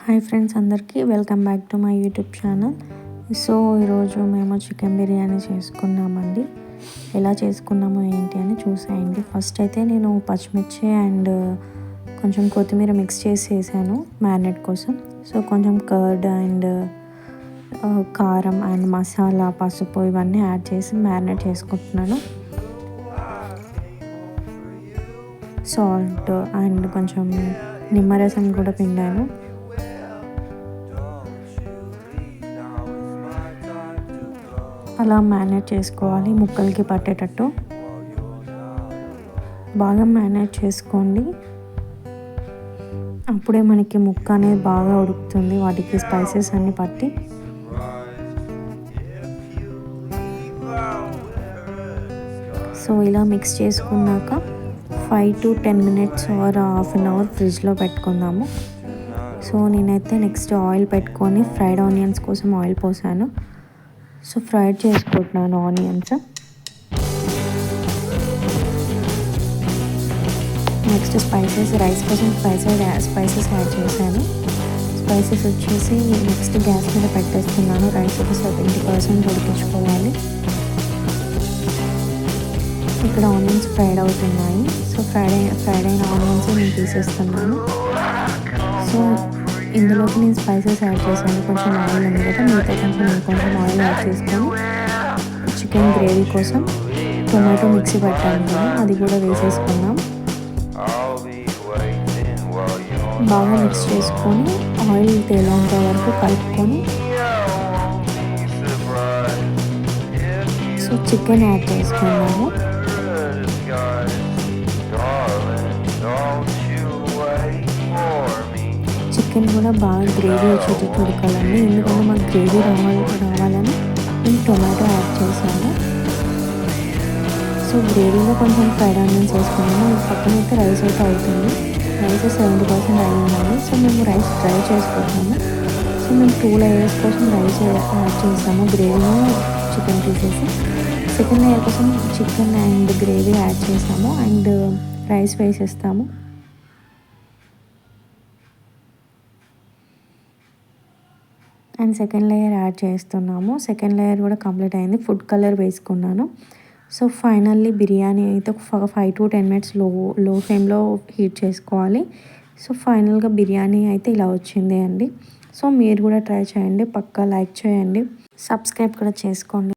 Hi friends, అందరికీ welcome back to my YouTube channel. So ఈరోజు మేము చికెన్ బిర్యానీ చేసుకున్నామండి. ఎలా చేసుకున్నామో ఏంటి అని చూసేయండి. ఫస్ట్ అయితే నేను పచ్చిమిర్చి అండ్ కొంచెం కొత్తిమీర మిక్స్ చేసి వేసాను మ్యారినేట్ కోసం. సో కొంచెం కర్డ్ అండ్ కారం అండ్ మసాలా, పసుపు ఇవన్నీ యాడ్ చేసి మ్యారినేట్ చేసుకుంటున్నాను. సాల్ట్ అండ్ కొంచెం నిమ్మరసం కూడా పిండాను. అలా మ్యారినేట్ చేసుకోవాలి, ముక్కలకి పట్టేటట్టు బాగా మ్యారినేట్ చేసుకోండి. అప్పుడే మనకి ముక్క అనేది బాగా ఉడుకుతుంది, వాటికి స్పైసెస్ అన్నీ పట్టి. సో ఇలా మిక్స్ చేసుకున్నాక 5 to 10 minutes or half an hour ఫ్రిడ్జ్లో పెట్టుకుందాము. సో నేనైతే నెక్స్ట్ ఆయిల్ పెట్టుకొని ఫ్రైడ్ ఆనియన్స్ కోసం ఆయిల్ పోసాను. సో ఫ్రైడ్ చేసుకుంటున్నాను ఆనియన్స్. నెక్స్ట్ రైస్ కోసం స్పైసెస్ యాడ్ చేశాను. స్పైసెస్ వచ్చేసి నెక్స్ట్ గ్యాస్ మీద పెట్టేస్తున్నాను. రైస్ ఒక 70% ఉడికించుకోవాలి. ఇక్కడ ఆనియన్స్ ఫ్రైడ్ అవుతున్నాయి. సో ఫ్రైడ్ అయిన ఆనియన్స్ నేను తీసేస్తున్నాను. సో ఇందులోకి నేను స్పైసెస్ యాడ్ చేశాను. కొంచెం ఆయిల్ ఉంది కదా, మిగతా కొంచెం ఆయిల్ యాడ్ చేసుకొని చికెన్ గ్రేవీ కోసం టొమాటో మిక్సీ పట్టాను కదా, అది కూడా వేసేసుకున్నాం. బాగా మిక్స్ చేసుకొని ఆయిల్ తేలేంత వరకు కలుపుకొని సో చికెన్ యాడ్ చేసుకున్నాము. చికెన్ కూడా బాగా గ్రేవీ వచ్చేటట్టు ఉడకాలండి. ఎందుకంటే మాకు గ్రేవీ రావాలని నేను టొమాటో యాడ్ చేశాను. సో గ్రేవీలో కొంచెం ఫ్రైడ్ ఆనియన్స్ వేసుకున్నాము. పక్కన అయితే రైస్ అయితే అవుతుంది. రైస్ 70% అయ్యిందండి. సో మేము రైస్ ఫ్రై చేసుకుంటాము. సో మేము 2 layers కోసం రైస్ యాడ్ చేసాము. గ్రేవీలో చికెన్ తీసేసి సెకండ్ లేయర్ కోసం చికెన్ అండ్ గ్రేవీ యాడ్ చేసాము అండ్ రైస్ వేసేస్తాము. అండ్ సెకండ్ లేయర్ యాడ్ చేస్తున్నాము. సెకండ్ లేయర్ కూడా కంప్లీట్ అయింది. ఫుడ్ కలర్ వేసుకున్నాను. సో ఫైనల్లీ బిర్యానీ అయితే 5 to 10 minutes లో ఫ్లేమ్లో హీట్ చేసుకోవాలి. సో ఫైనల్గా బిర్యానీ అయితే ఇలా వచ్చింది అండి. సో మీరు కూడా ట్రై చేయండి, పక్కా లైక్ చేయండి, సబ్స్క్రైబ్ కూడా చేసుకోండి.